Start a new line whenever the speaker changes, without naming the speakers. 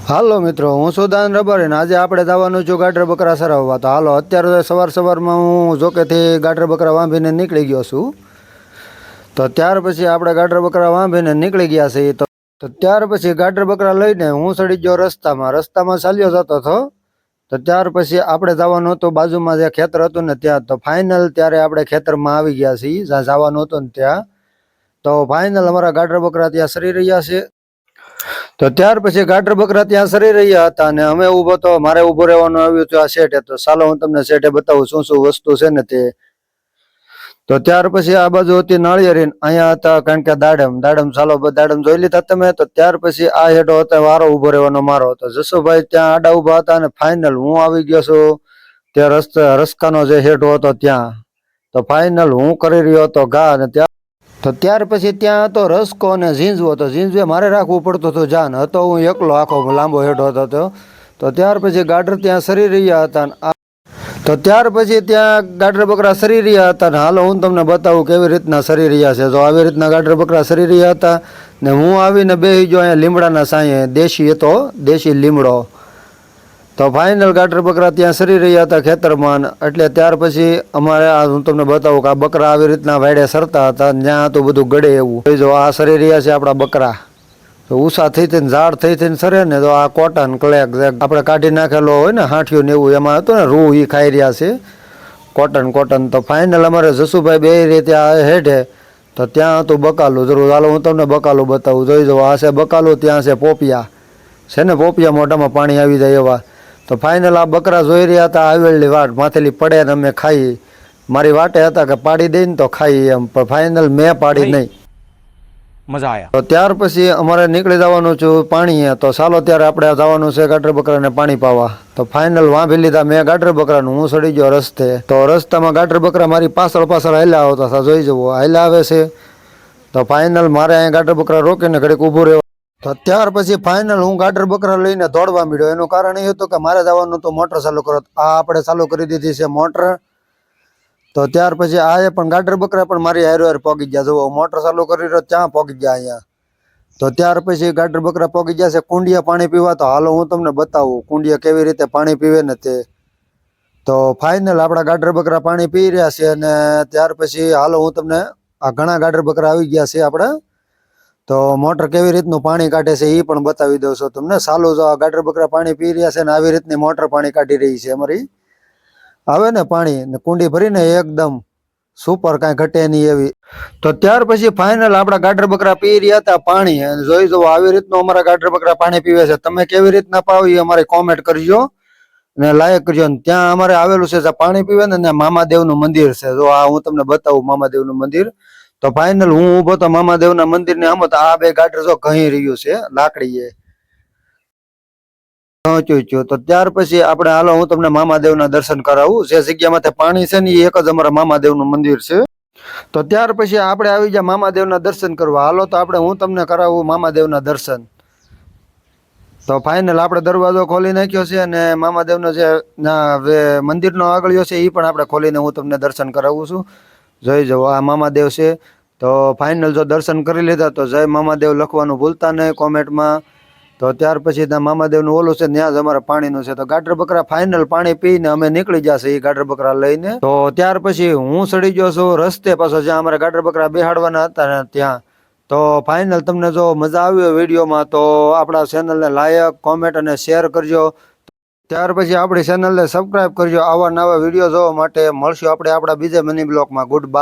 હાલો મિત્રો, હું સુદાન રબારી ને આજે આપણે જવાનું છું ગાડર બકરા સરાવવા. તો હાલો, અત્યારે સવારમાં હું જોકેથી ગાડર બકરા વાંભીને નીકળી ગયો છું. તો ત્યાર પછી આપણે ગાડર બકરા વાંભીને નીકળી ગયા છીએ. તો ત્યાર પછી ગાડર બકરા લઈને હું ચડી ગયો રસ્તામાં ચાલ્યો જતો હતો. તો ત્યાર પછી આપણે જવાનું હતું બાજુમાં જે ખેતર હતું ને ત્યાં. તો ફાઇનલ ત્યારે આપણે ખેતરમાં આવી ગયા છીએ જ્યાં જવાનું હતું ને ત્યાં. તો ફાઇનલ અમારા ગાડર બકરા ત્યાં સરી રહ્યા છે. તો ત્યાર પછી ગાડર બકરા ત્યાં સરી રહ્યા હતા અને અમે ઊભો તો મારે ઊભો રહેવાનું આવ્યું હતું આ શેઠે. તો ચાલો હું તમને શેઠે બતાવું શું શું વસ્તુ છે ને તે. તો ત્યાર પછી આ બાજુ હતી નાળિયેરી, અહીંયા હતા કારણ કે દાડમ ચાલો દાડમ જોઈ લીધા તમે. તો ત્યાર પછી આ હેઠો હતો વારો ઊભો રહેવાનો મારો. તો જસુભાઈ ત્યાં આડા ઊભા હતા અને ફાઇનલ હું આવી ગયો છું ત્યાં રસ્કાનો જે હેઠો હતો ત્યાં. તો ફાઇનલ હું કરી રહ્યો હતો ઘા. અને તો ત્યાર પછી ત્યાં હતો રસકો અને ઝીંઝવો. તો ઝીંઝવે મારે રાખવું પડતું હતું જાન, હતો હું એકલો આખો લાંબો હેઠો હતો. તો ત્યાર પછી ગાડર ત્યાં સરી રહ્યા હતા. તો ત્યાર પછી ત્યાં ગાડર બકરા સરી રહ્યા હતા. ને હાલો હું તમને બતાવું કેવી રીતના સરી રહ્યા છે. તો આવી રીતના ગાડર બકરા સરી રહ્યા હતા ને હું આવીને બેસી ગયો અહીંયા લીમડાના સાંયે. દેશી લીમડો. તો ફાઇનલ ગાડર બકરા ત્યાં સરી રહ્યા હતા ખેતરમાં. એટલે ત્યાર પછી અમારે હું તમને બતાવું કે આ બકરા આવી રીતના વાડે સરતા હતા. જ્યાં હતું બધું ગળે એવું. જો આ સરી રહ્યા છે આપણા બકરા. તો ઉષા થઈ થઈને ઝાડ થઈ થઈને સરે ને. તો આ કોટન ક્લેક આપણે કાઢી નાખેલો હોય ને હાંઠિયું ને એવું એમાં હતું ને રૂ એ ખાઈ રહ્યા છે કોટન. તો ફાઇનલ અમારે જસુભાઈ બે રીતે આ હેઠે. તો ત્યાં હતું બકાલું. જરૂર હાલો હું તમને બકાલું બતાવું. જોઈ જાઓ, આ છે બકાલું, ત્યાં છે પોપિયા. છે ને પોપિયા મોઢામાં પાણી આવી જાય એવા. તો ફાઇનલ આ બકરા જોઈ રહ્યા હતા આવેલી વાટ માથેલી પડે ને અમે ખાઈ. મારી વાટે હતા કે પાડી દઈને તો ખાઈ એમ, પણ ફાઇનલ મેં પાડી નહીં. મજા આવ્યા. તો ત્યાર પછી અમારે નીકળી જવાનું છું પાણીએ. તો ચાલો ત્યારે આપણે જવાનું છે ગાડર બકરાને પાણી પાવા. તો ફાઇનલ વાંભી લીધા મેં ગાડર બકરાનું. હું ચડી ગયો રસ્તે. તો રસ્તામાં ગાડર બકરા મારી પાછળ હાલ્યા આવતા હતા. જોઈ જવું હાલ્યા આવે છે. તો ફાઇનલ મારે અહીંયા ગાડર બકરા રોકીને ઘડીક ઊભું રહેવા. તો ત્યાર પછી ફાઇનલ હું ગાડર બકરા લઈને દોડવા માંડ્યો. એનું કારણ એ હતું કે મારે જવાનું હતું મોટર ચાલુ કરો. આ આપણે ચાલુ કરી દીધી છે મોટર. તો ત્યાર પછી આ પણ ગાડર બકરા પણ મારી હારે પોગી ગયા. જુઓ મોટર ચાલુ કરી રહ્યો ત્યાં પોગી ગયા અહીંયા. તો ત્યાર પછી ગાડર બકરા પોગી ગયા છે કુંડિયા પાણી પીવા. તો હાલો હું તમને બતાવું કુંડિયા કેવી રીતે પાણી પીવે ને તે. તો ફાઇનલ આપણા ગાડર બકરા પાણી પી રહ્યા છે. અને ત્યાર પછી હાલો હું તમને આ ઘણા ગાડર બકરા આવી ગયા છે આપણે. તો મોટર કેવી રીતનું પાણી કાઢે છે એ પણ બતાવી દઉં છું તમને. ચાલુ જો આ ગાડર બકરા પાણી પી રહ્યા છે ને આવી રીતની મોટર પાણી કાઢી રહી છે અમારી. આવે ને પાણી ને કુંડી ભરીને એકદમ સુપર, કાંઈ ઘટે નહીં એવી. તો ત્યાર પછી ફાઇનલ આપણા ગાડર બકરા પી રહ્યા હતા પાણી. અને જોઈ જવો આવી રીતનું અમારા ગાડર બકરા પાણી પીવે છે. તમે કેવી રીતના પાવ એ અમારી કોમેન્ટ કરજો ને લાઈક કરજો. ત્યાં અમારે આવેલું છે પાણી પીવે ને ત્યાં મામાદેવનું મંદિર છે. જો આ હું તમને બતાવું મામાદેવનું મંદિર. તો ફાઇનલ હું ઊભો તો મામાદેવના મંદિરની આમ તો આ બે ગાડર જો ઘહી રહ્યું છે લાકડીએ. તો ત્યાર પછી આપણે હાલો હું તમને મામાદેવના દર્શન કરાવું. જે જગ્યામાંથી પાણી છે ને એ એક જ અમારા મામાદેવનું મંદિર છે. તો ત્યાર પછી આપણે આવી ગયા મામાદેવના દર્શન કરવા. હાલો તો આપણે હું તમને કરાવું મામાદેવના દર્શન. તો ફાઇનલ આપણે દરવાજો ખોલી નાખ્યો છે અને મામાદેવનો જે મંદિરનો આગળિયો છે એ પણ આપણે ખોલીને હું તમને દર્શન કરાવું છું. જોઈ જાઓ આ મામાદેવ છે. તો ફાઇનલ જો દર્શન કરી લીધા તો જય મામાદેવ લખવાનું ભૂલતા નહીં કોમેન્ટમાં. તો ત્યાર પછી ત્યાં મામાદેવનું ઓલું છે ત્યાં જ અમારે પાણીનું છે. તો ગાડર બકરા ફાઇનલ પાણી પીને અમે નીકળી જશે એ ગાડર બકરા લઈને. તો ત્યાર પછી હું ચડી ગયો છું રસ્તે પાછો જ્યાં અમારે ગાડર બકરા બેહાડવાના હતા ત્યાં. તો ફાઇનલ તમને જો મજા આવી હોય વિડીયોમાં તો આપણા ચેનલને લાઈક કોમેન્ટ અને શેર કરજો. ત્યાર પછી આપણી ચેનલને સબસ્ક્રાઈબ કરજો. આવા નવા વિડીયો જોવા માટે મળશું આપણે આપણા બીજા મિની બ્લોગમાં. Good bye.